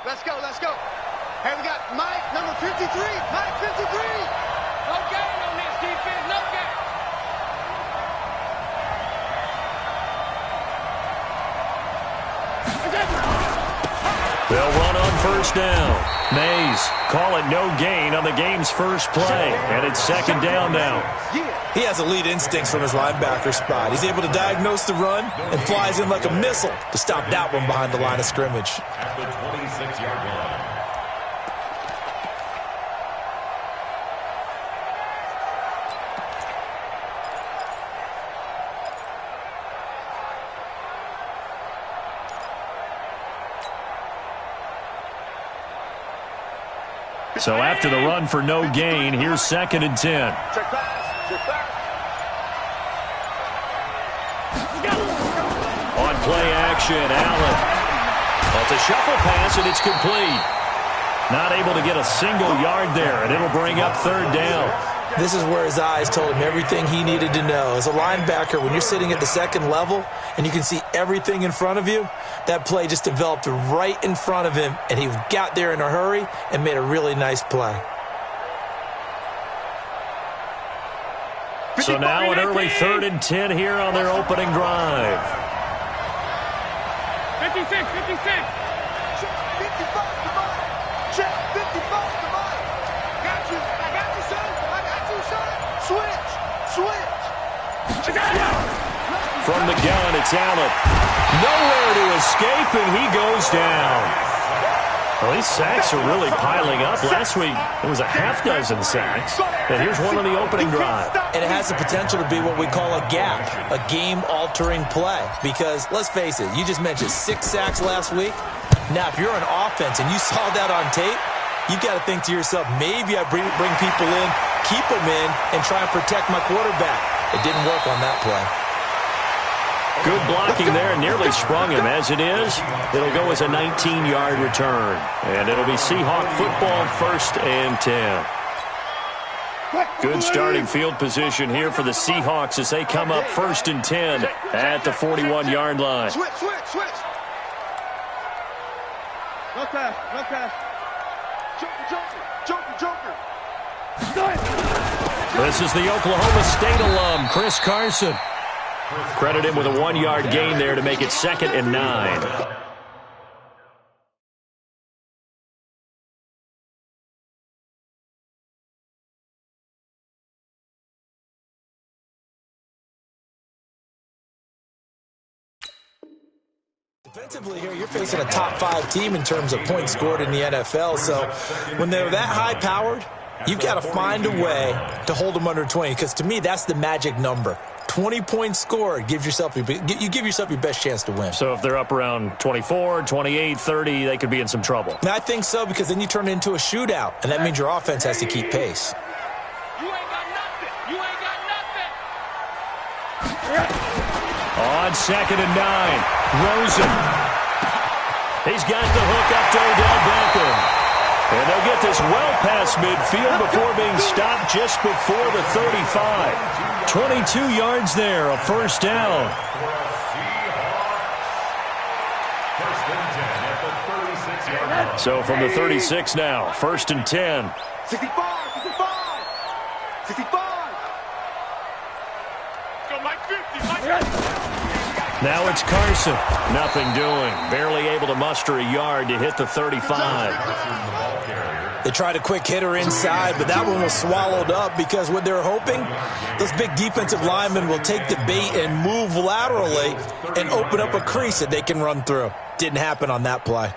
Let's go, let's go. Hey, we got Mike, number 53. Mike, 53. No gain on this defense, no gain. They'll run on first down. Mays call it no gain on the game's first play. And it's second down now. He has elite instincts from his linebacker spot. He's able to diagnose the run and flies in like a missile to stop that one behind the line of scrimmage. At the 26-yard line. So after the run for no gain, here's second and 10. Check pass, check pass. On play action, Allen. Well, it's a shuffle pass, and it's complete. Not able to get a single yard there, and it'll bring up third down. This is where his eyes told him everything he needed to know. As a linebacker, when you're sitting at the second level and you can see everything in front of you, that play just developed right in front of him, and he got there in a hurry and made a really nice play. So now an early third and 10 here on their opening drive. 56, 56. Check 55 to mine. Check 55 to mine. Got you. I got you, son. I got you, son. Switch. Switch. From the gun, it's Allen. Nowhere to escape, and he goes down. Well, these sacks are really piling up. Last week, it was a half dozen sacks. And here's one on the opening drive. And it has the potential to be what we call a gap, a game-altering play. Because, let's face it, you just mentioned 6 sacks last week. Now, if you're an offense and you saw that on tape, you've got to think to yourself, maybe I bring people in, keep them in, and try and protect my quarterback. It didn't work on that play. Good blocking there, nearly sprung him. As it is, it'll go as a 19-yard return. And it'll be Seahawk football, first and 10. Good starting field position here for the Seahawks as they come up first and 10 at the 41-yard line. Switch, switch, switch. No pass, no pass. Joker, joker, joker. This is the Oklahoma State alum, Chris Carson. Credit him with a 1-yard gain there to make it second and 9. Defensively here, you're facing a top-5 team in terms of points scored in the NFL. So when they're that high-powered, you've got to find a way to hold them under 20. Because to me, that's the magic number. 20 points scored, you give yourself your best chance to win. So if they're up around 24, 28, 30, they could be in some trouble. And I think so, because then you turn it into a shootout, and that means your offense has to keep pace. You ain't got nothing. You ain't got nothing. On second and 9, Rosen. He's got the hook up to Odell Beckham. And they'll get this well past midfield before being stopped just before the 35. 22 yards there, a first down. So from the 36 now, first and 10. 65, 65, 65. Go Mike 50, Mike 50. Now it's Carson. Nothing doing. Barely able to muster a yard to hit the 35. They tried a quick hitter inside, but that one was swallowed up because what they're hoping, those big defensive linemen will take the bait and move laterally and open up a crease that they can run through. Didn't happen on that play.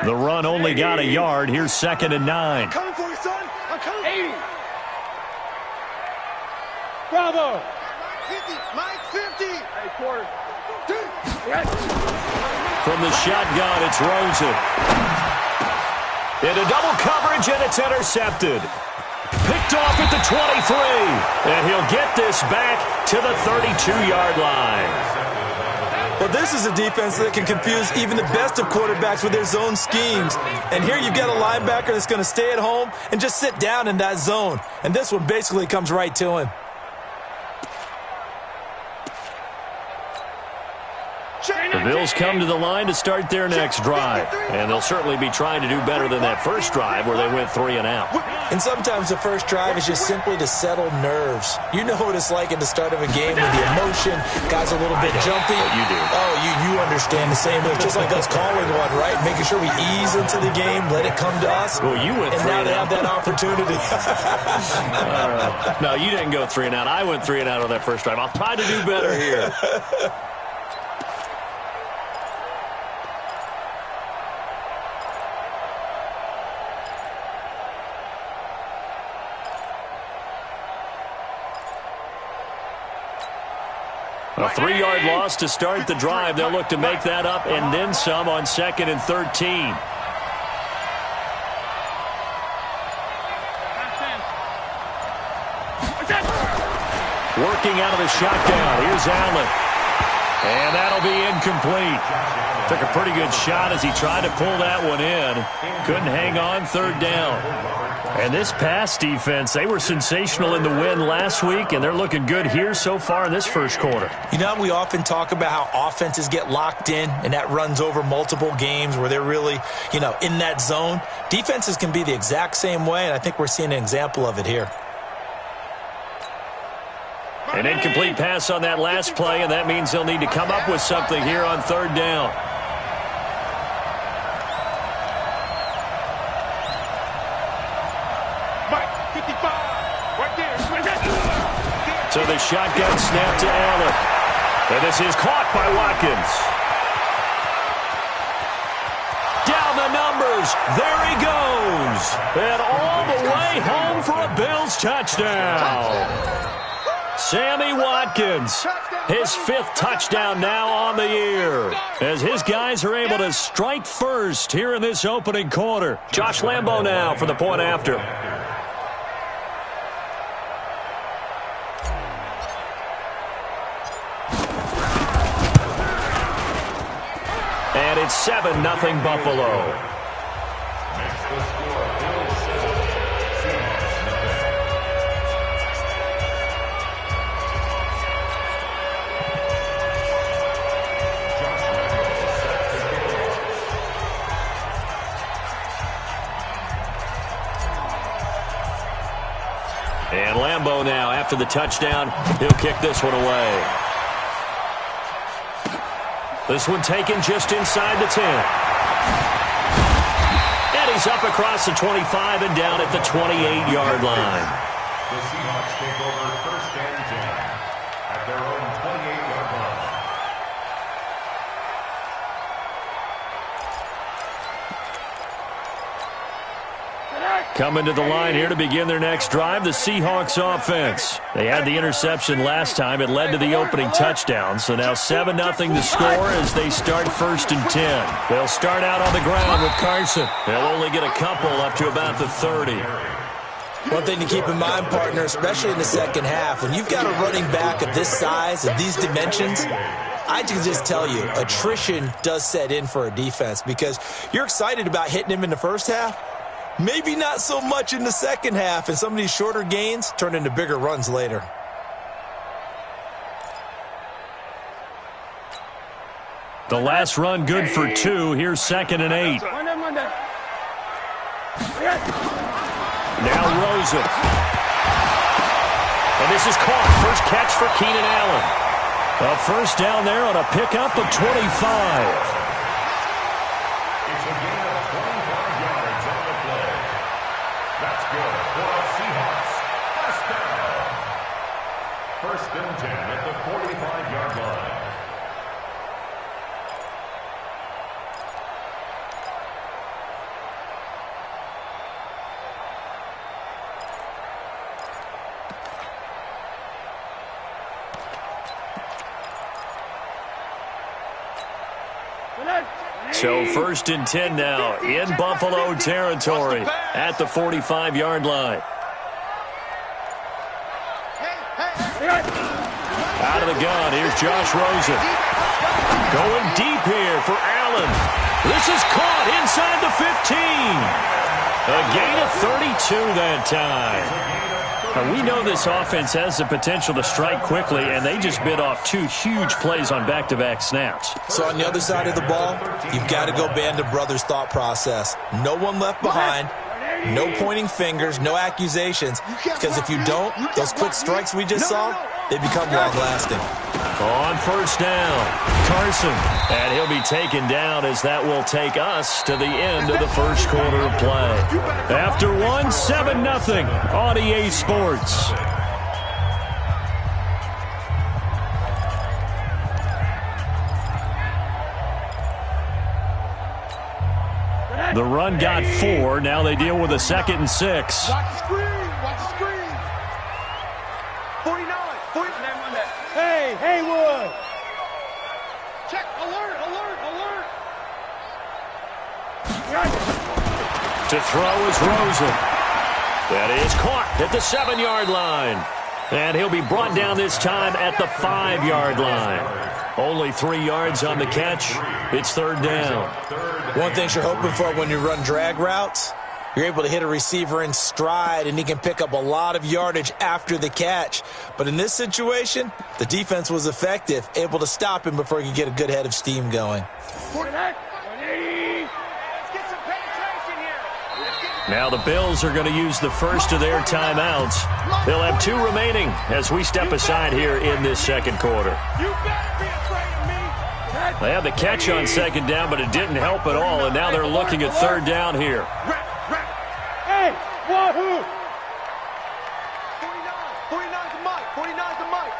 The run only got a yard. Here's second and 9. I'm coming for you, son. I'm coming. 80. Bravo. Mike 50. Hey, quarter. From the shotgun, it's Rosen. Into double coverage, and it's intercepted. Picked off at the 23. And he'll get this back to the 32-yard line. Well, this is a defense that can confuse even the best of quarterbacks with their zone schemes. And here you've got a linebacker that's going to stay at home and just sit down in that zone. And this one basically comes right to him. The Bills come to the line to start their next drive. And they'll certainly be trying to do better than that first drive where they went 3 and out. And sometimes the first drive is just simply to settle nerves. You know what it's like at the start of a game with the emotion. Guys are a little bit jumpy. You do. Oh, you understand the same way. Just like us calling one, right? Making sure we ease into the game, let it come to us. Well, you went 3 and now and they out. have that opportunity. No, you didn't go 3 and out. I went 3 and out on that first drive. I'll try to do better here. A 3-yard loss to start the drive. They'll look to make that up and then some on 2nd and 13. Working out of the shotgun. Here's Allen. And that'll be incomplete. Took a pretty good shot as he tried to pull that one in. Couldn't hang on, 3rd down. And this pass defense, they were sensational in the win last week, and they're looking good here so far in this first quarter. You know, we often talk about how offenses get locked in, and that runs over multiple games where they're really, in that zone. Defenses can be the exact same way, and I think we're seeing an example of it here. An incomplete pass on that last play, and that means they'll need to come up with something here on 3rd down. So the shotgun snap to Allen. And this is caught by Watkins. Down the numbers. There he goes. And all the way home for a Bills touchdown. Sammy Watkins, his 5th touchdown now on the year, as his guys are able to strike first here in this opening quarter. Josh Lambo now for the point after. And it's 7-0 Buffalo. Makes the score Bills 7, Seahawks nothing. And Lambo now, after the touchdown, he'll kick this one away. This one taken just inside the 10. And he's up across the 25 and down at the 28-yard line. The Seahawks take over 1st and 10 at their own 28-yard line. Coming to the line here to begin their next drive, the Seahawks offense. They had the interception last time. It led to the opening touchdown. So now 7-0 the score as they start 1st and 10. They'll start out on the ground with Carson. They'll only get a couple up to about the 30. One thing to keep in mind, partner, especially in the second half, when you've got a running back of this size and these dimensions, I can just tell you, attrition does set in for a defense because you're excited about hitting him in the first half. Maybe not so much in the second half, and some of these shorter gains turn into bigger runs later. The last run good for 2. Here's 2nd and 8. Now Rosen. And this is caught. First catch for Keenan Allen. A first down there on a pickup of 25. It's a gain of 25 yards on the play. That's good for the Seahawks. First down. 1st and 10 at the 45-yard line. So 1st and 10 now in Buffalo territory at the 45-yard line. Out of the gun, here's Josh Rosen. Going deep here for Allen. This is caught inside the 15. A gain of 32 that time. Now, we know this offense has the potential to strike quickly, and they just bit off 2 huge plays on back-to-back snaps. So on the other side of the ball, you've got to go Band of Brothers thought process. No one left behind. No pointing fingers, no accusations, because if you don't, those quick strikes we just saw, they become long-lasting. On first down, Carson, and he'll be taken down as that will take us to the end of the first quarter of play. After one, 7-0 on EA Sports. The run got 4. Now they deal with a 2nd and 6. Watch the screen. Watch the screen. 49. 49. Hey, Haywood. Check. Alert. Alert. Alert. To throw is Rosen. That is caught at the 7-yard line. And he'll be brought down this time at the 5-yard line. Only 3 yards on the catch. It's 3rd down. One thing you're hoping for when you run drag routes, you're able to hit a receiver in stride, and he can pick up a lot of yardage after the catch. But in this situation, the defense was effective, able to stop him before he could get a good head of steam going. Now the Bills are going to use the first of their timeouts. They'll have 2 remaining as we step aside here in this second quarter. They had the catch on 2nd down, but it didn't help at all, and now they're looking at 3rd down here. Hey, wahoo! 49's the mic. 49's the mic.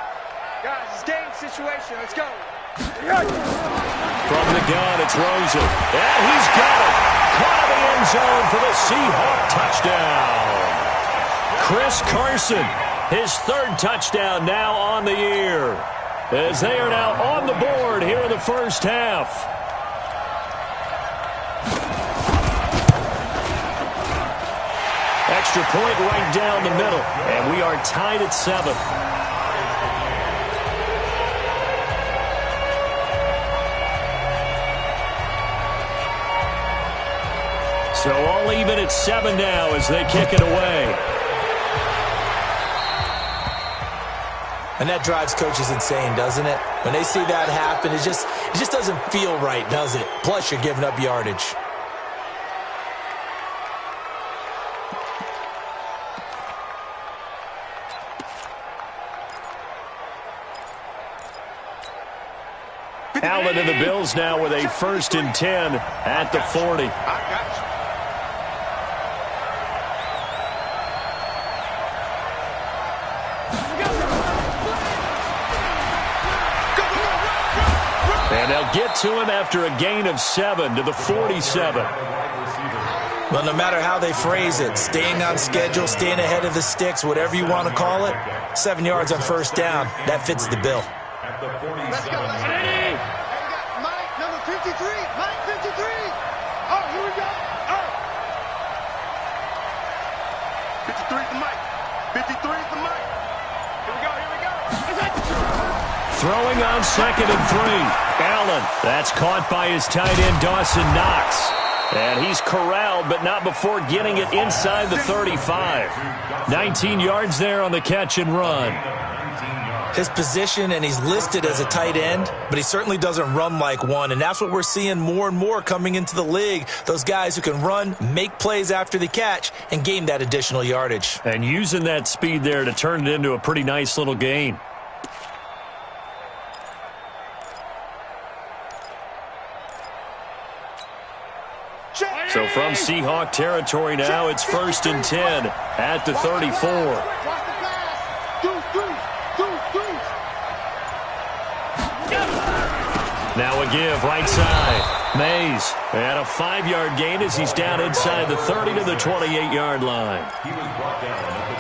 Guys, it's game situation. Let's go. From the gun, it's Rosen. And he's got it. Caught in the end zone for the Seahawk touchdown. Chris Carson, his 3rd touchdown now on the year, as they are now on the board here in the first half. Extra point right down the middle, and we are tied at 7. So all even at 7 now as they kick it away. And that drives coaches insane, doesn't it? When they see that happen, it just doesn't feel right, does it? Plus, you're giving up yardage. Allen and the Bills now with a 1st and 10 at the 40. I got you. And they'll get to him after a gain of 7 to the 47. Well, no matter how they phrase it, staying on schedule, staying ahead of the sticks, whatever you want to call it, 7 yards on 1st down, that fits the bill. Let's go. Hey, we got Mike, number 53. Mike, 53. Oh, here we go. Oh. 53 is the Mike. 53 is the Mike. Here we go. Here we go. Throwing on 2nd and 3. Allen, that's caught by his tight end, Dawson Knox. And he's corralled, but not before getting it inside the 35. 19 yards there on the catch and run. His position, and he's listed as a tight end, but he certainly doesn't run like one, and that's what we're seeing more and more coming into the league. Those guys who can run, make plays after the catch, and gain that additional yardage. And using that speed there to turn it into a pretty nice little gain. So from Seahawk territory now, it's 1st and 10 at the 34. Now a give right side. Mays, and a 5-yard gain as he's down inside the 30 to the 28-yard line.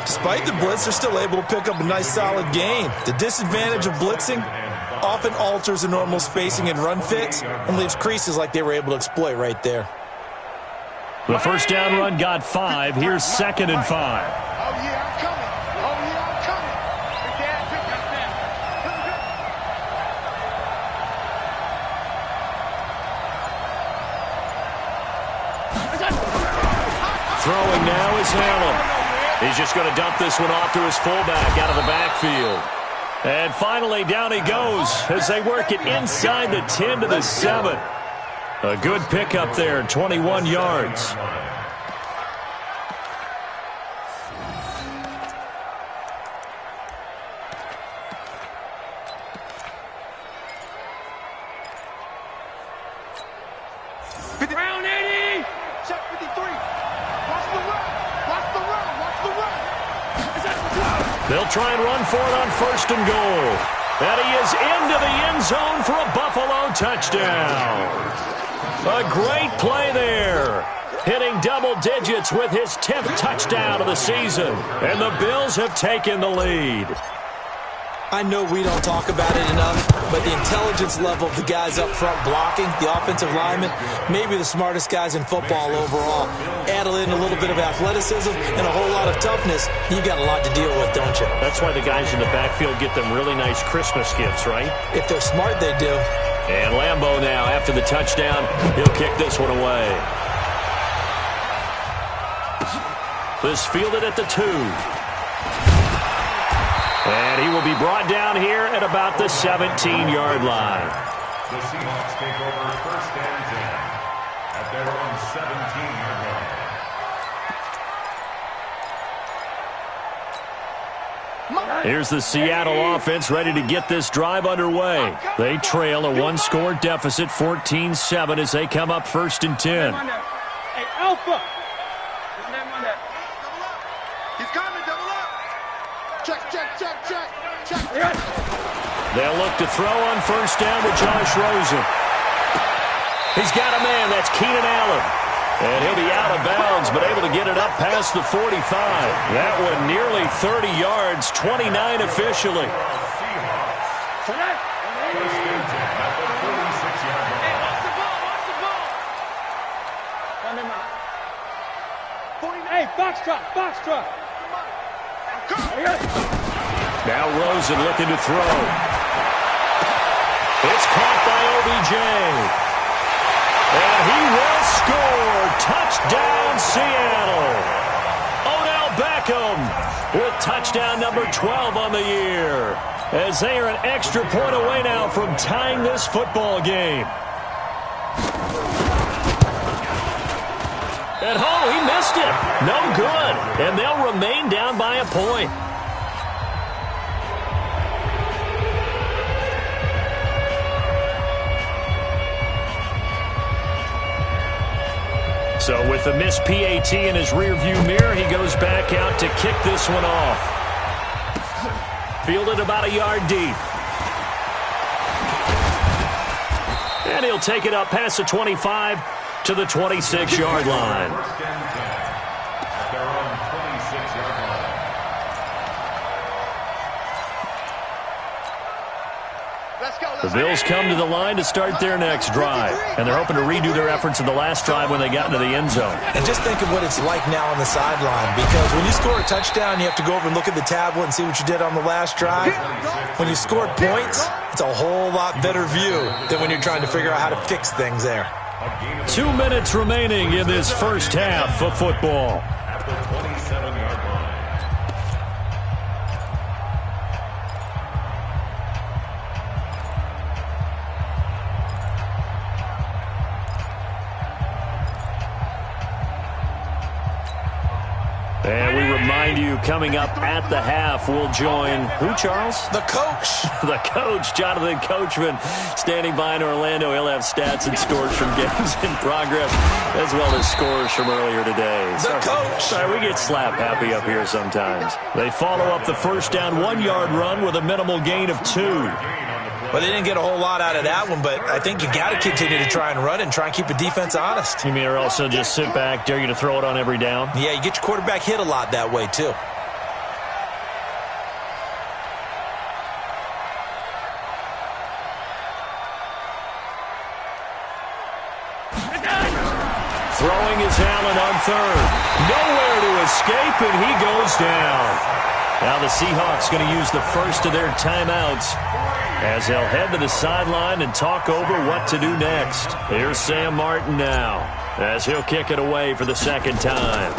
Despite the blitz, they're still able to pick up a nice solid gain. The disadvantage of blitzing often alters the normal spacing and run fits and leaves creases like they were able to exploit right there. The 1st down run got 5. Here's 2nd and 5. Oh, yeah, I'm coming. Oh, yeah, I'm coming. Big Dad, pick that man. throwing now is Allen. He's just going to dump this one off to his fullback out of the backfield. And finally, down he goes as they work it inside the 10 to the 7. A good pickup there, 21 yards. Round 80! Check 53. Watch the run. Watch the run. Watch the run. They'll try and run for it on 1st and goal. And he is into the end zone for a Buffalo touchdown. A great play there. Hitting double digits with his 10th touchdown of the season. And the Bills have taken the lead. I know we don't talk about it enough, but the intelligence level of the guys up front blocking, the offensive linemen, maybe the smartest guys in football overall. Add in a little bit of athleticism and a whole lot of toughness, you got a lot to deal with, don't you? That's why the guys in the backfield get them really nice Christmas gifts, right? If they're smart, they do. And Lambeau now, after the touchdown, he'll kick this one away. This fielded at the 2. And he will be brought down here at about the 17-yard line. The Seahawks take over 1st and 10 at their own 17-yard line. Here's the Seattle offense ready to get this drive underway. They trail a one-score deficit, 14-7, as they come up 1st and 10. Hey, Alpha! He's coming. Double up. Check. They'll look to throw on 1st down to Josh Rosen. He's got a man. That's Keenan Allen. And he'll be out of bounds, but able to get it up past the 45. That one nearly 30 yards, 29 officially. Seahawks. 1st and 10 at the 46-yard line. Hey, watch the ball. Hey, Foxtrot. Now Rosen looking to throw. It's caught by OBJ. And he will score. Touchdown, Seattle. Odell Beckham with touchdown number 12 on the year. As they are an extra point away now from tying this football game. At home, he missed it. No good. And they'll remain down by a point. So with the missed PAT in his rearview mirror, he goes back out to kick this one off. Fielded about a yard deep. And he'll take it up past the 25 to the 26-yard line. 1st and 10 at their own 26-yard line. The Bills come to the line to start their next drive. And they're hoping to redo their efforts in the last drive when they got into the end zone. And just think of what it's like now on the sideline, because when you score a touchdown, you have to go over and look at the tablet and see what you did on the last drive. When you score points, it's a whole lot better view than when you're trying to figure out how to fix things there. 2 minutes remaining in this first half of football. At the 27-yard line. And we remind you, coming up at the half, we'll join who, Charles? The coach. The coach, Jonathan Coachman, standing by in Orlando. He'll have stats and scores from games in progress, as well as scores from earlier today. The coach. Sorry, we get slap happy up here sometimes. They follow up the 1st down 1-yard run with a minimal gain of 2. Well, they didn't get a whole lot out of that one, but I think you got to continue to try and run and try and keep the defense honest. You mean or also just sit back, dare you to throw it on every down? Yeah, you get your quarterback hit a lot that way, too. Throwing is Allen on 3rd. Nowhere to escape, and he goes down. Now the Seahawks going to use the first of their timeouts as they'll head to the sideline and talk over what to do next. Here's Sam Martin now as he'll kick it away for the 2nd time.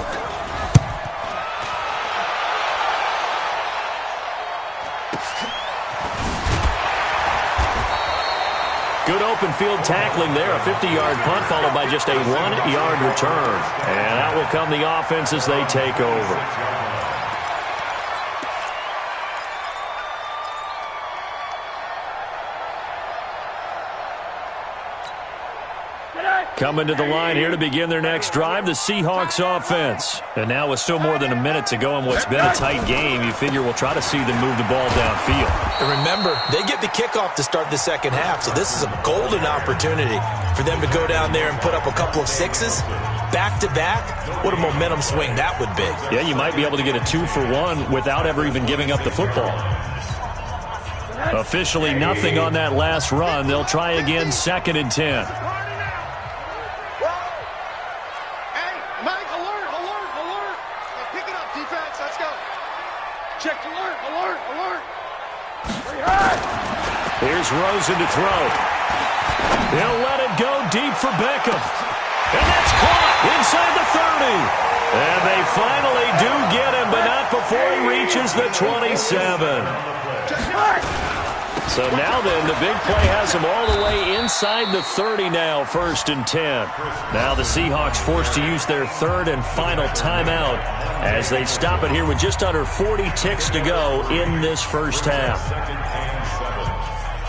Good open field tackling there. A 50-yard punt followed by just a 1-yard return. And out will come the offense as they take over. Coming to the line here to begin their next drive, the Seahawks offense. And now with still more than a minute to go in what's been a tight game, you figure we'll try to see them move the ball downfield. And remember, they get the kickoff to start the second half, so this is a golden opportunity for them to go down there and put up a couple of sixes. Back-to-back, what a momentum swing that would be. Yeah, you might be able to get a 2-for-1 without ever even giving up the football. Officially nothing on that last run. They'll try again, 2nd and 10. Here's Rosen to throw. He'll let it go deep for Beckham. And that's caught inside the 30. And they finally do get him, but not before he reaches the 27. So now then, the big play has him all the way inside the 30 now, 1st and 10. Now the Seahawks forced to use their 3rd and final timeout as they stop it here with just under 40 ticks to go in this first half.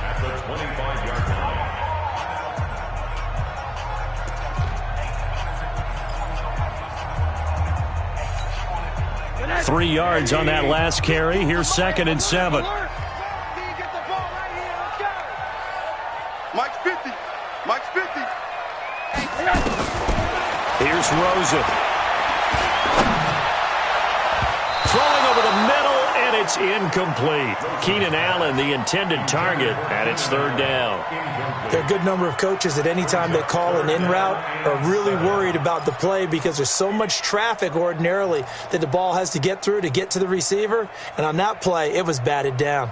At the 25-yard line. 3 yards on that last carry. Here's 2nd and 7. Mike's 50. Mike's 50. Here's Rosen. Throwing over the middle, and it's incomplete. Keenan Allen, the intended target, and it's 3rd down. There are a good number of coaches at any time they call an in route are really worried about the play because there's so much traffic ordinarily that the ball has to get through to get to the receiver. And on that play, it was batted down.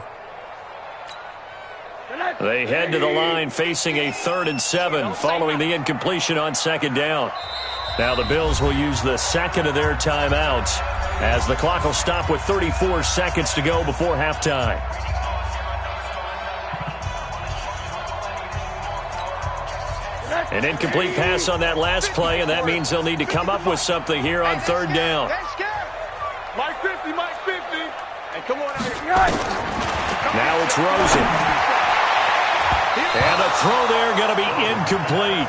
They head to the line facing a 3rd and 7 following the incompletion on 2nd down. Now the Bills will use the 2nd of their timeouts as the clock will stop with 34 seconds to go before halftime. An incomplete pass on that last play, and that means they'll need to come up with something here on 3rd down. Mike 50, Mike 50. Hey, come on out here. Now it's Rosen. And a throw there going to be incomplete.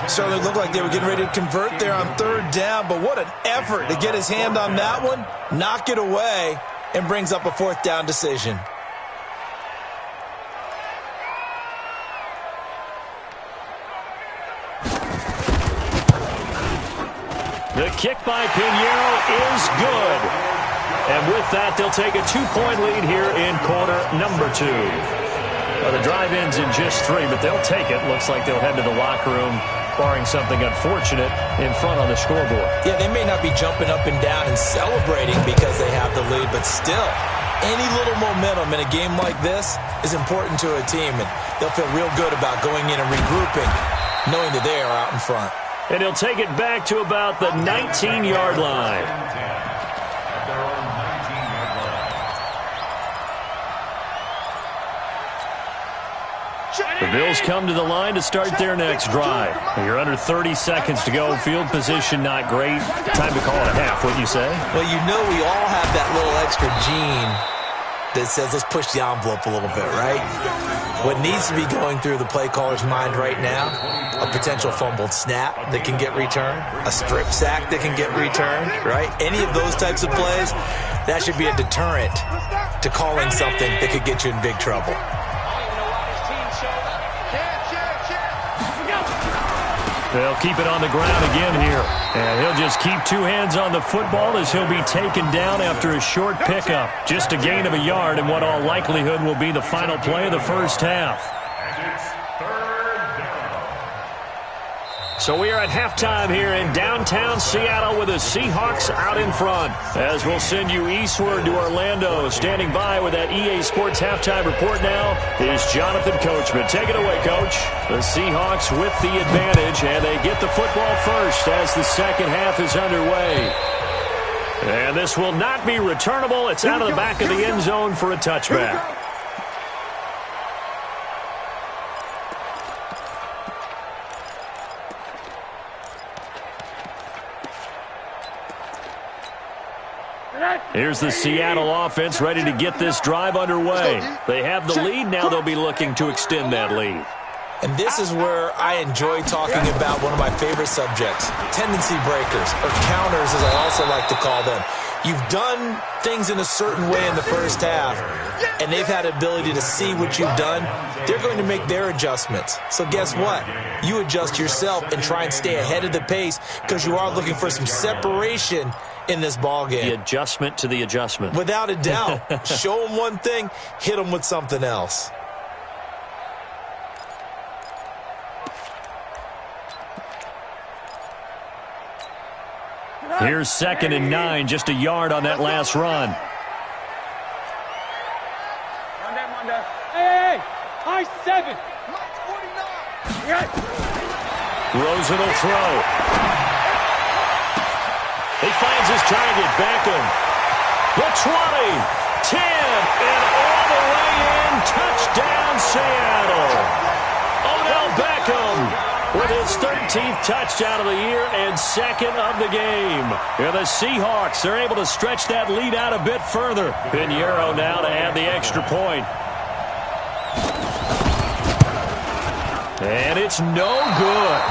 So it looked like they were getting ready to convert there on 3rd down, but what an effort to get his hand on that one, knock it away, and brings up a 4th down decision. The kick by Pinheiro is good. And with that, they'll take a 2-point lead here in quarter number 2. Well, the drive ends in just 3, but they'll take it. Looks like they'll head to the locker room, barring something unfortunate, in front on the scoreboard. Yeah, they may not be jumping up and down and celebrating because they have the lead, but still, any little momentum in a game like this is important to a team, and they'll feel real good about going in and regrouping, knowing that they are out in front. And he'll take it back to about the 19-yard line. The Bills come to the line to start their next drive. You're under 30 seconds to go. Field position not great. Time to call it a half, wouldn't you say? Well, you know we all have that little extra gene that says let's push the envelope a little bit, right? What needs to be going through the play caller's mind right now, a potential fumbled snap that can get returned, a strip sack that can get returned, right? Any of those types of plays, that should be a deterrent to calling something that could get you in big trouble. They'll keep it on the ground again here. And he'll just keep 2 hands on the football as he'll be taken down after a short pickup. Just a gain of a yard in what all likelihood will be the final play of the first half. And it's 3rd down. So we are at halftime here in downtown Seattle with the Seahawks out in front. As we'll send you eastward to Orlando. Standing by with that EA Sports halftime report now is Jonathan Coachman. Take it away, Coach. The Seahawks with the advantage, and they get the football first as the second half is underway. And this will not be returnable. It's out of the back of the end zone for a touchback. Here's the Seattle offense ready to get this drive underway. They have the lead. Now they'll be looking to extend that lead. And this is where I enjoy talking about one of my favorite subjects, tendency breakers, or counters as I also like to call them. You've done things in a certain way in the first half, and they've had the ability to see what you've done. They're going to make their adjustments. So guess what? You adjust yourself and try and stay ahead of the pace because you are looking for some separation in this ball game. The adjustment to the adjustment. Without a doubt. Show them one thing, hit them with something else. Here's 2nd and 9, just a yard on that last run. Hey, high 7. Rosen will throw. He finds his target, Beckham. The 20, 10, and all the way in. Touchdown, Seattle. Odell Beckham with his 13th touchdown of the year and 2nd of the game. And the Seahawks are able to stretch that lead out a bit further. Pinheiro now to add the extra point. And it's no good.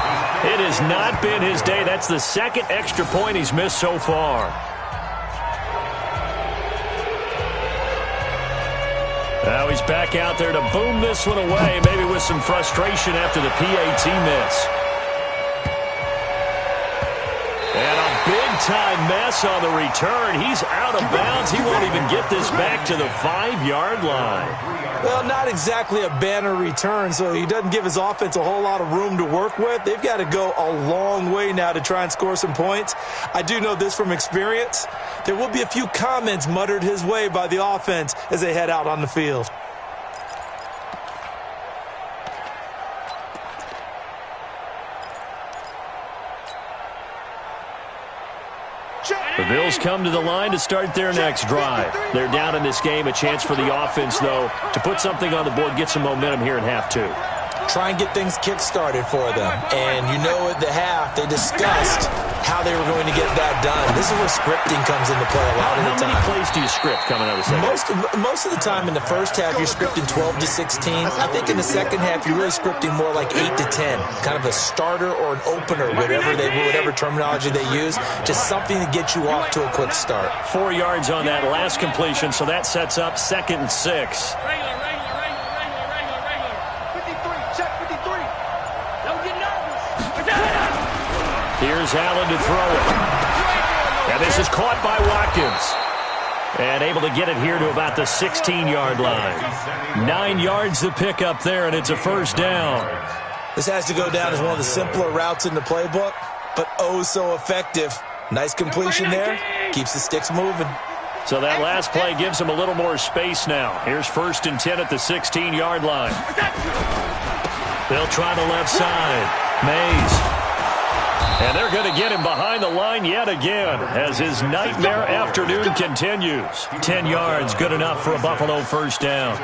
It has not been his day. That's the 2nd extra point he's missed so far. Now he's back out there to boom this one away, maybe with some frustration after the PAT miss. And a big-time mess on the return. He's out of bounds. He won't even get this back to the 5-yard line. Well, not exactly a banner return, so he doesn't give his offense a whole lot of room to work with. They've got to go a long way now to try and score some points. I do know this from experience. There will be a few comments muttered his way by the offense as they head out on the field. The Bills come to the line to start their next drive. They're down in this game. A chance for the offense, though, to put something on the board, get some momentum here in half 2. Try and get things kick-started for them. And you know at the half, they discussed how they were going to get that done. This is where scripting comes into play a lot of the time. How many plays do you script coming out of the second? Most of the time in the first half, you're scripting 12 to 16. I think in the second half, you're really scripting more like 8 to 10. Kind of a starter or an opener, whatever terminology they use. Just something to get you off to a quick start. 4 yards on that last completion, so that sets up 2nd and 6. Here's Allen to throw it. And this is caught by Watkins. And able to get it here to about the 16-yard line. 9 yards to pick up there, and it's a first down. This has to go down as one of the simpler routes in the playbook, but oh so effective. Nice completion there. Keeps the sticks moving. So that last play gives them a little more space now. Here's 1st and 10 at the 16-yard line. They'll try the left side. Mays. And they're going to get him behind the line yet again as his nightmare afternoon continues. 10 yards, good enough for a Buffalo first down.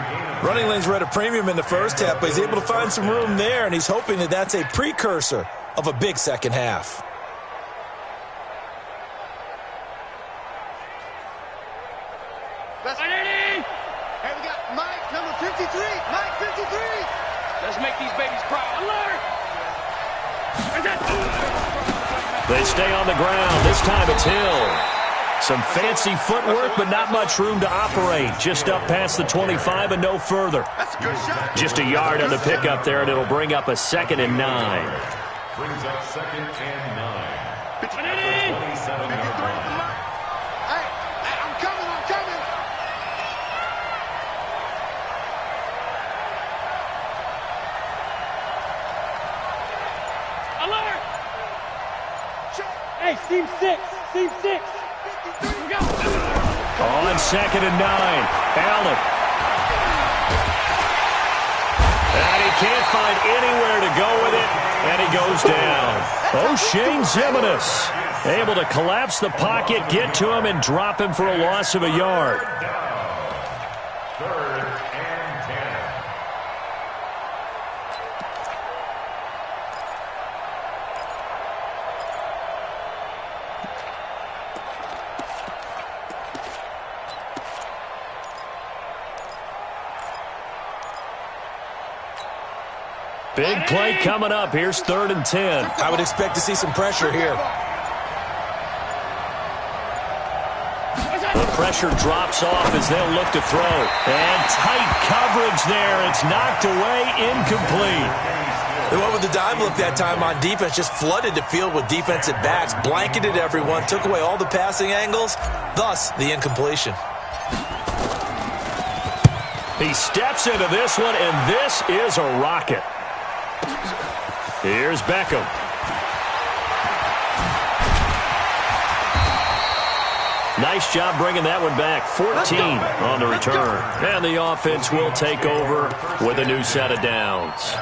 Running lanes were at a premium in the first half, but he's able to find some room there, and he's hoping that that's a precursor of a big second half. Hey, we got Mike, number 53. Mike, 53. Let's make these babies proud. Alert! They stay on the ground. This time it's Hill. Some fancy footwork, but not much room to operate. Just up past the 25 and no further. That's a good shot. Just a yard on the pickup there, and it'll bring up a 2nd and 9. Brings up 2nd and 9. At the 27-yard line. Hey, I'm coming. Alert! Hey, seam 6. Seam 6. Here we go. On 2nd and 9. Allen. And he can't find anywhere to go with it, and he goes down. O'Shane Ximines Able to collapse the pocket, get to him, and drop him for a loss of a yard. Third and 10. Big play coming up. Here's 3rd and 10. I would expect to see some pressure here. The pressure drops off as they'll look to throw. And tight coverage there. It's knocked away, incomplete. They went with the dime look that time on defense, just flooded the field with defensive backs, blanketed everyone, took away all the passing angles, thus the incompletion. He steps into this one, and this is a rocket. Here's Beckham. Nice job bringing that one back. 14 on the return. And the offense will take over with a new set of downs.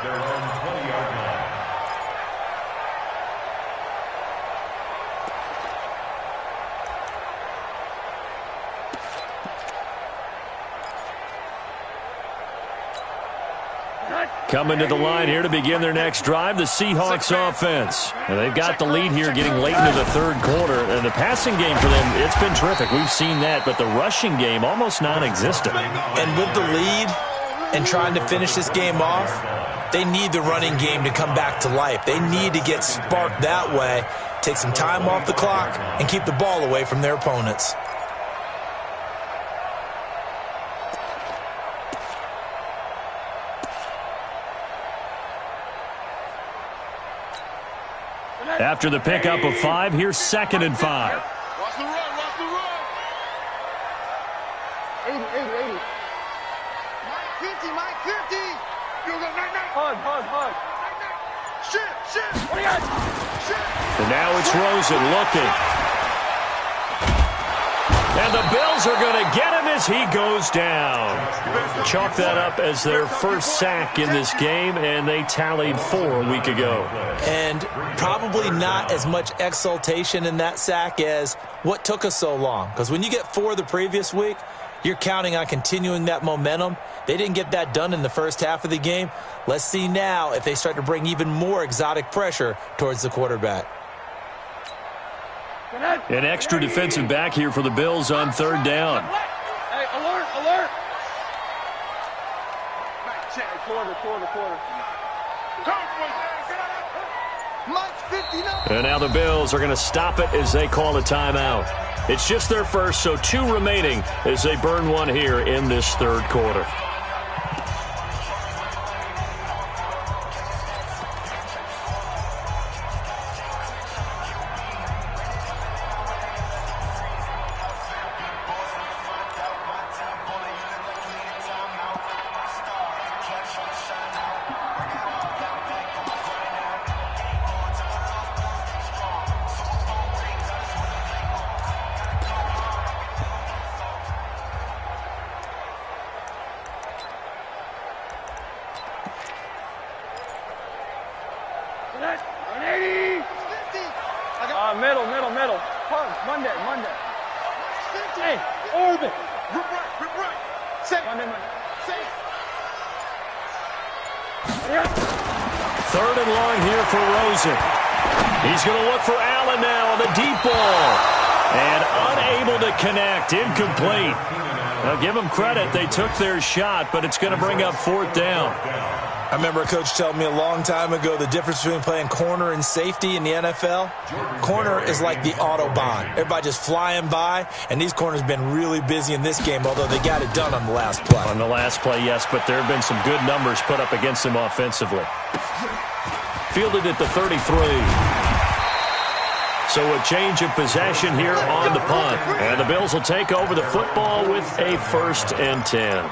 Coming to the line here to begin their next drive, the Seahawks offense. And they've got the lead here getting late into the 3rd quarter. And the passing game for them, it's been terrific. We've seen that. But the rushing game, almost non-existent. And with the lead and trying to finish this game off, they need the running game to come back to life. They need to get sparked that way, take some time off the clock, and keep the ball away from their opponents. After the pickup of 5, here's 2nd and 5. Watch the run, watch the run. 80. Mike 50, Mike 50. You go, night. Hug. Shit. What do you got? Shit. And now it's Rosen looking. And the Bills are going to get him as he goes down. Chalk that up as their first sack in this game, and they tallied 4 a week ago. And probably not as much exultation in that sack as what took us so long. Because when you get 4 the previous week, you're counting on continuing that momentum. They didn't get that done in the first half of the game. Let's see now if they start to bring even more exotic pressure towards the quarterback. An extra defensive back here for the Bills on 3rd down. Hey, alert. Quarter. Mike's 59. And now the Bills are going to stop it as they call a timeout. It's just their first, so 2 remaining as they burn one here in this 3rd quarter. Middle. Hug, Monday. Hey, orbit. Rip right. Say. Monday. Say. 3rd and long here for Rosen. He's going to look for Allen now on the deep ball. And unable to connect. Incomplete. Now, give them credit. They took their shot, but it's going to bring up 4th down. I remember a coach telling me a long time ago the difference between playing corner and safety in the NFL. Corner is like the Autobahn. Everybody just flying by, and these corners have been really busy in this game, although they got it done on the last play. On the last play, yes, but there have been some good numbers put up against them offensively. Fielded at the 33. So a change of possession here on the punt. And the Bills will take over the football with a 1st and 10.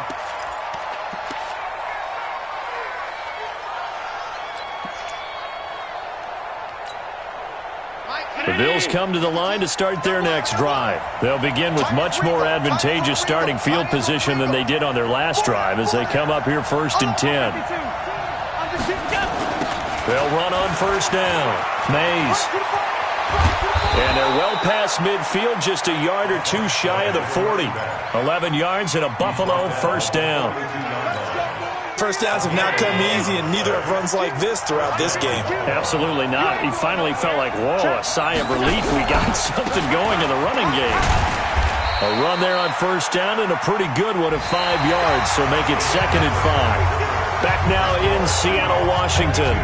The Bills come to the line to start their next drive. They'll begin with much more advantageous starting field position than they did on their last drive as they come up here 1st and 10. They'll run on 1st down. Mays. And they're well past midfield, just a yard or two shy of the 40. 11 yards and a Buffalo first down. First downs have not come easy, and neither have runs like this throughout this game. Absolutely not. He finally felt like, whoa, a sigh of relief. We got something going in the running game. A run there on first down and a pretty good one of 5 yards, so make it 2nd and 5. Back now in Seattle, Washington.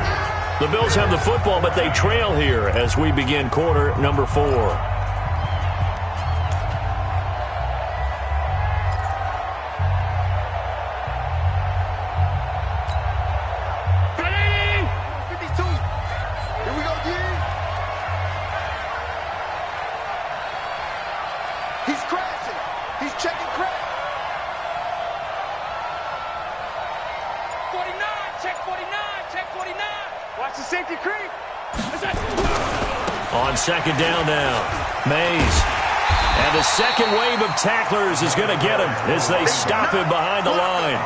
The Bills have the football, but they trail here as we begin quarter number 4. On second down now, Mays. And the second wave of tacklers is going to get him as they stop him behind the line.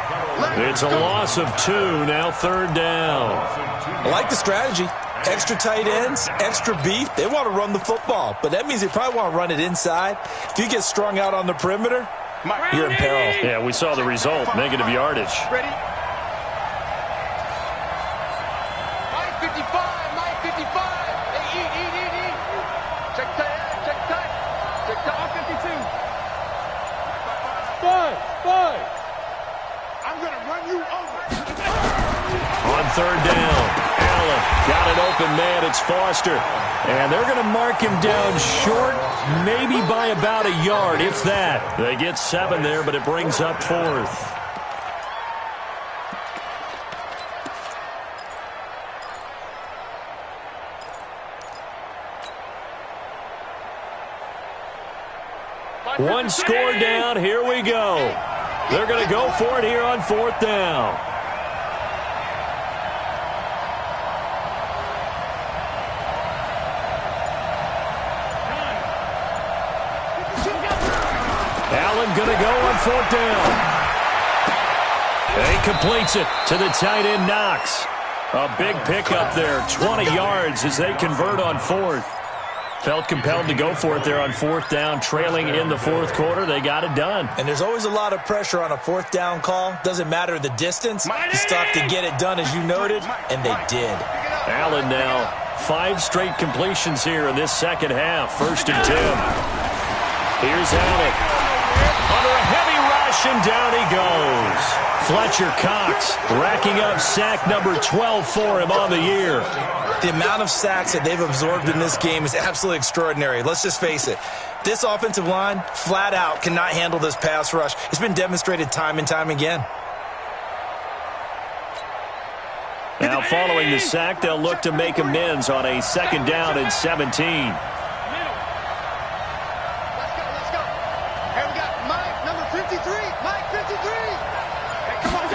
It's a loss of 2, now 3rd down. I like the strategy. Extra tight ends, extra beef. They want to run the football, but that means they probably want to run it inside. If you get strung out on the perimeter, you're in peril. Yeah, we saw the result, negative yardage. Ready? Mike 55, Mike 55. Hey, eat. Check tight, check tight. Check tight, 52. 5. I'm going to run you over. On 3rd down, Allen got an open man. It's Foster. And they're going to mark him down short, maybe by about a yard, if that. They get 7 there, but it brings up 4th. One score down. Here we go. They're going to go for it here on 4th down. Allen going to go on 4th down. He completes it to the tight end, Knox. A big pickup there, 20 yards as they convert on 4th. Felt compelled to go for it there on 4th down, trailing in the 4th quarter. They got it done. And there's always a lot of pressure on a 4th down call. Doesn't matter the distance. You stop to get it done, as you noted, and they did. Allen now 5 straight completions here in this second half. 1st and 10. Here's Allen. Under a heavy rush, and down he goes. Fletcher Cox racking up sack number 12 for him on the year. The amount of sacks that they've absorbed in this game is absolutely extraordinary. Let's just face it. This offensive line, flat out, cannot handle this pass rush. It's been demonstrated time and time again. Now, following the sack, they'll look to make amends on a 2nd down and 17. Let's go. Hey, we got Mike, number 53. Mike, 53. Hey, come on.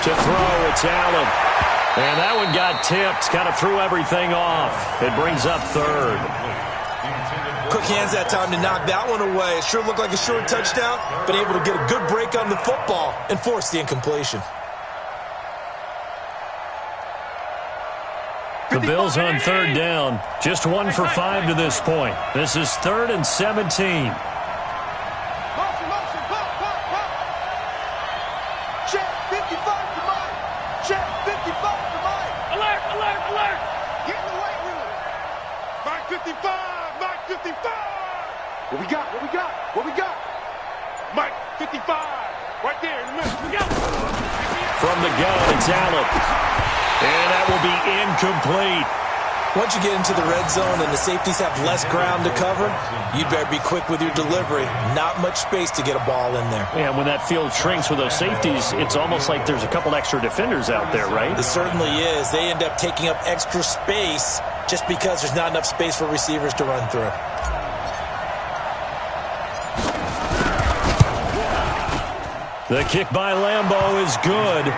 To throw, it's Allen. And that one got tipped, kind of threw everything off. It brings up 3rd. Quick hands that time to knock that one away. It sure looked like a short touchdown, but able to get a good break on the football and force the incompletion. The Bills on 3rd down. Just 1 for 5 to this point. This is 3rd and 17. Motion, pop. Check, 55 to Mike. Check, 55 to Mike. Alert! Get in the weight room. Mike 55. What we got? Mike 55. Right there in the middle. We got From the gun, it's Allen. And that will be incomplete. Once you get into the red zone and the safeties have less ground to cover, you better be quick with your delivery. Not much space to get a ball in there. And when that field shrinks with those safeties, it's almost like there's a couple extra defenders out there, right? It certainly is. They end up taking up extra space just because there's not enough space for receivers to run through. The kick by Lambeau is good.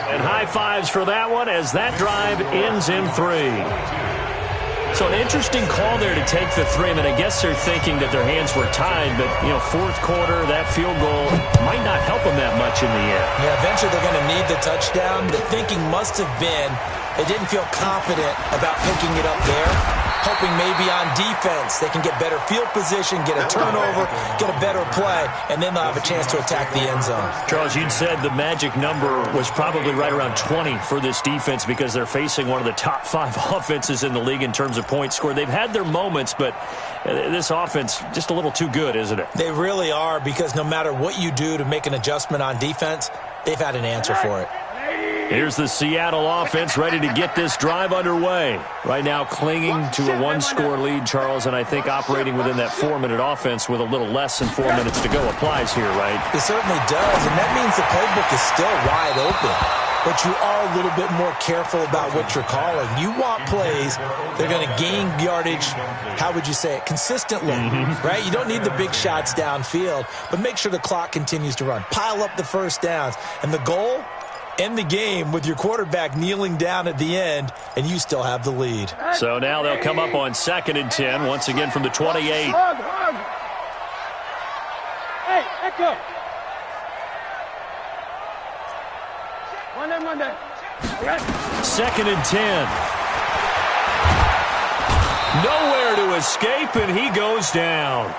And high fives for that one as that drive ends in 3. So an interesting call there to take the 3. I mean, I guess they're thinking that their hands were tied, but, 4th quarter, that field goal might not help them that much in the end. Yeah, eventually they're going to need the touchdown. The thinking must have been they didn't feel confident about picking it up there. hoping maybe on defense they can get better field position, get a turnover, get a better play, and then they'll have a chance to attack the end zone. Charles, you'd said the magic number was probably right around 20 for this defense because they're facing one of the top 5 offenses in the league in terms of points scored. They've had their moments, but this offense just a little too good, isn't it? They really are, because no matter what you do to make an adjustment on defense, they've had an answer for it. Here's the Seattle offense ready to get this drive underway. Right now clinging to a one-score lead, Charles, and I think operating within that 4-minute offense with a little less than 4 minutes to go applies here, right? It certainly does, and that means the playbook is still wide open. But you are a little bit more careful about what you're calling. You want plays they're going to gain yardage, how would you say it, consistently, right? You don't need the big shots downfield, but make sure the clock continues to run. Pile up the first downs. And the goal, end the game with your quarterback kneeling down at the end, and you still have the lead. So now they'll come up on 2nd and 10, once again from the 28. Hug. Hey, Echo. Monday. Okay. 2nd and 10. Nowhere to escape, and he goes down.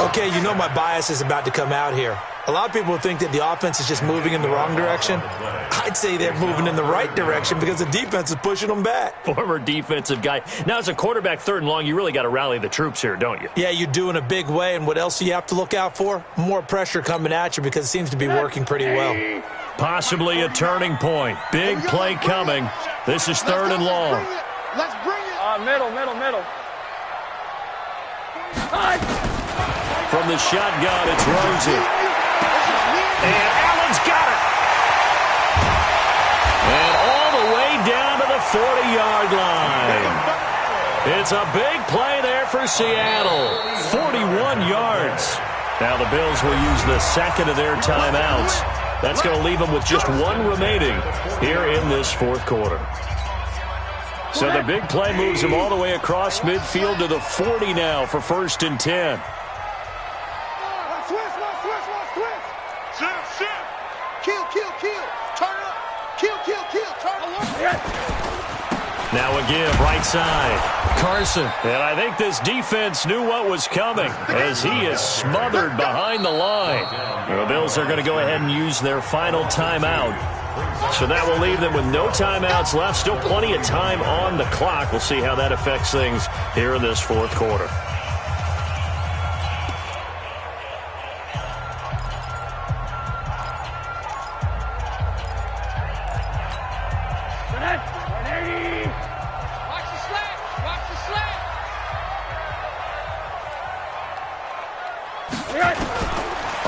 Okay, you know my bias is about to come out here. A lot of people think that the offense is just moving in the wrong direction. I'd say they're moving in the right direction because the defense is pushing them back. Former defensive guy. Now, as a quarterback, 3rd and long, you really got to rally the troops here, don't you? Yeah, you do in a big way, and what else do you have to look out for? More pressure coming at you because it seems to be working pretty well. Possibly a turning point. Big play coming. This is 3rd and long. Let's bring it. Middle. From the shotgun, it's Rosie. And Allen's got it. And all the way down to the 40-yard line. It's a big play there for Seattle. 41 yards. Now the Bills will use the 2nd of their timeouts. That's going to leave them with just 1 remaining here in this 4th quarter. So the big play moves them all the way across midfield to the 40 now for 1st and 10. Kill. Turn it up. Kill. Turn it up. Now a give, right side. Carson. And I think this defense knew what was coming as he is smothered behind the line. The Bills are going to go ahead and use their final timeout. So that will leave them with no timeouts left. Still plenty of time on the clock. We'll see how that affects things here in this 4th quarter.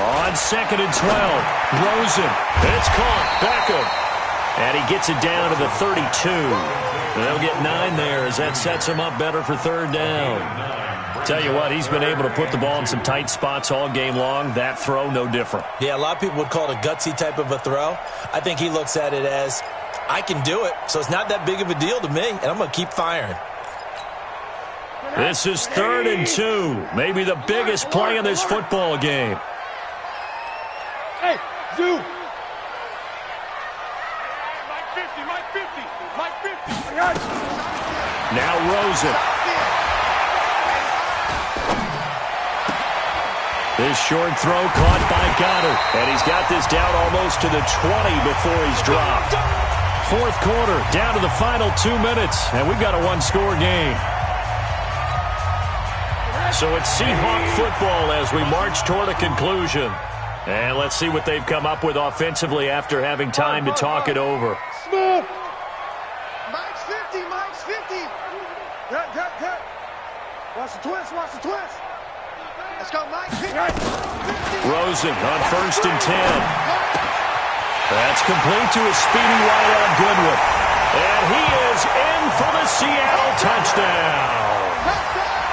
On 2nd and 12, Rosen. It's caught. Beckham. And he gets it down to the 32. They'll get 9 there as that sets him up better for 3rd down. Tell you what, he's been able to put the ball in some tight spots all game long. That throw, no different. Yeah, a lot of people would call it a gutsy type of a throw. I think he looks at it as, I can do it, so it's not that big of a deal to me, and I'm going to keep firing. This is 3rd and 2. Maybe the biggest play in this football game. Hey, Zoo. Mike 50. Now Rosen. This short throw caught by Goddard. And he's got this down almost to the 20 before he's dropped. 4th quarter, down to the final 2 minutes. And we've got a 1-score game. So it's Seahawk football as we march toward a conclusion. And let's see what they've come up with offensively after having time to talk it over. Smooth. Mike's 50. Good. Watch the twist. Let's go, Mike. 50. Rosen on 1st and 10. That's complete to a speedy wideout Goodwin. And he is in for the Seattle touchdown.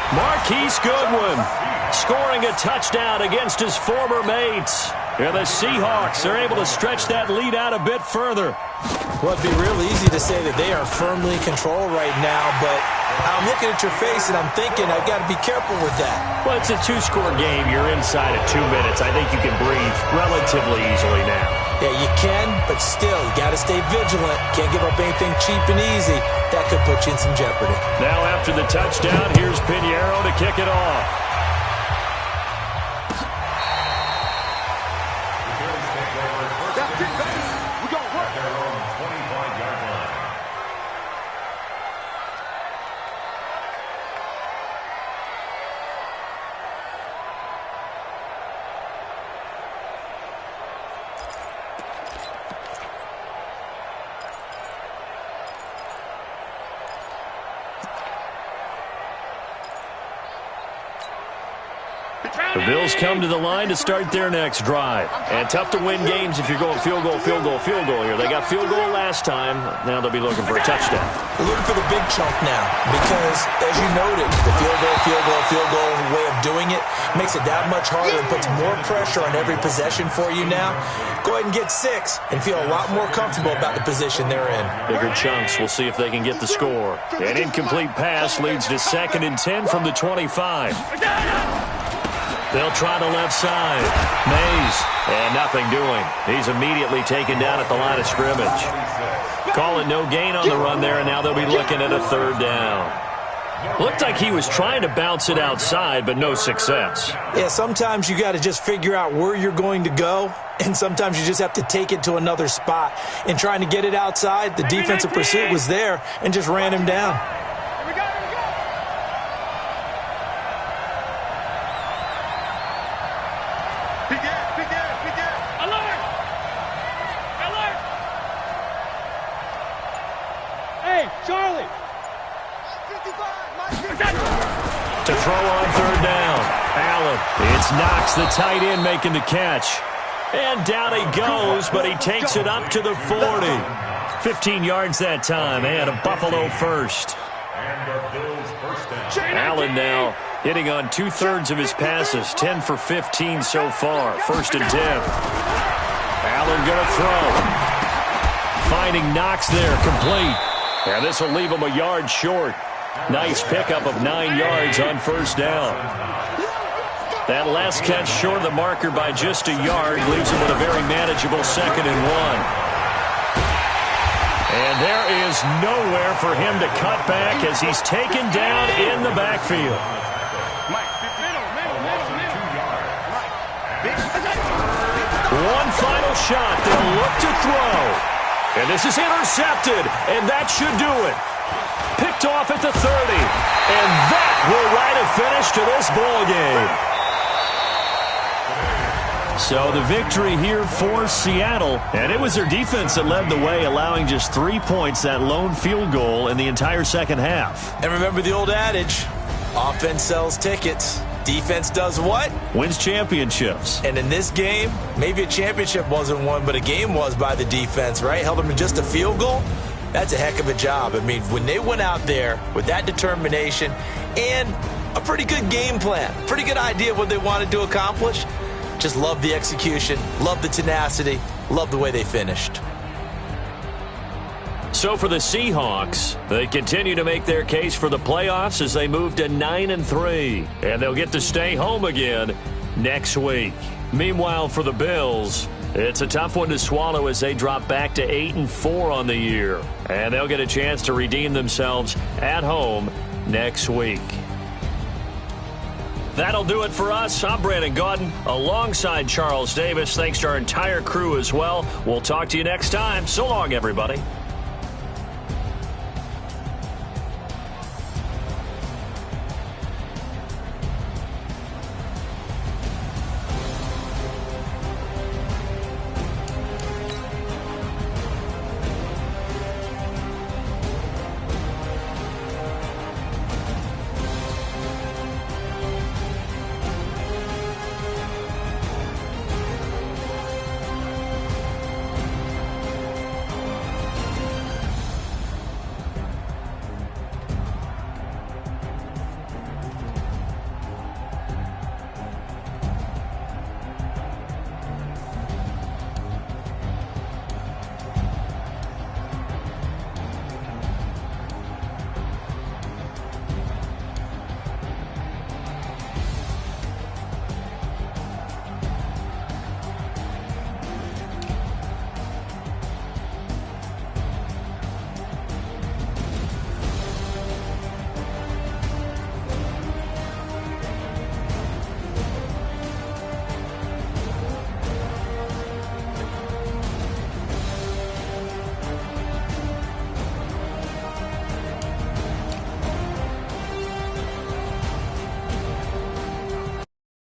Marquise Goodwin scoring a touchdown against his former mates. And the Seahawks are able to stretch that lead out a bit further. Well, it'd be real easy to say that they are firmly in control right now, but I'm looking at your face and I'm thinking I've got to be careful with that. Well, it's a two-score game. You're inside of 2 minutes. I think you can breathe relatively easily now. Yeah, you can, but still, you got to stay vigilant. Can't give up anything cheap and easy. That could put you in some jeopardy. Now after the touchdown, here's Pinheiro to kick it off. That's it, baby. We're going to work. Their own 25-yard line. The Bills come to the line to start their next drive. And tough to win games if you're going field goal, field goal, field goal here. They got field goal last time. Now they'll be looking for a touchdown. We're looking for the big chunk now because, as you noted, the field goal way of doing it makes it that much harder and puts more pressure on every possession for you now. Go ahead and get 6 and feel a lot more comfortable about the position they're in. Bigger chunks. We'll see if they can get the score. An incomplete pass leads to 2nd and 10 from the 25. They'll try the left side. Mays. And nothing doing. He's immediately taken down at the line of scrimmage. Call it no gain on the run there, and now they'll be looking at a 3rd down. Looked like he was trying to bounce it outside, but no success. Yeah, sometimes you got to just figure out where you're going to go, and sometimes you just have to take it to another spot. In trying to get it outside, the defensive pursuit was there and just ran him down. Charlie! To throw on 3rd down. Allen. It's Knox, the tight end, making the catch. And down he goes, but he takes it up to the 40. 15 yards that time, and a Buffalo first. And the Bills first down. Allen now hitting on 2/3 of his passes, 10 for 15 so far. 1st and 10. Allen going to throw. Finding Knox there, complete. And this will leave him a yard short. Nice pickup of 9 yards on 1st down. That last catch short of the marker by just a yard leaves him with a very manageable 2nd and 1. And there is nowhere for him to cut back as he's taken down in the backfield. One final shot. They'll look to throw. And this is intercepted, and that should do it. Picked off at the 30, and that will write a finish to this ball game. So the victory here for Seattle, and it was their defense that led the way, allowing just 3 points, that lone field goal in the entire second half. And remember the old adage, offense sells tickets. Defense does what? Wins championships. And in this game, maybe a championship wasn't won, but a game was by the defense, right? Held them to just a field goal. That's a heck of a job. I mean, when they went out there with that determination and a pretty good game plan, pretty good idea of what they wanted to accomplish, just love the execution, love the tenacity, love the way they finished. So for the Seahawks, they continue to make their case for the playoffs as they move to 9-3. And they'll get to stay home again next week. Meanwhile, for the Bills, it's a tough one to swallow as they drop back to 8-4 on the year. And they'll get a chance to redeem themselves at home next week. That'll do it for us. I'm Brandon Gaudin alongside Charles Davis. Thanks to our entire crew as well. We'll talk to you next time. So long, everybody.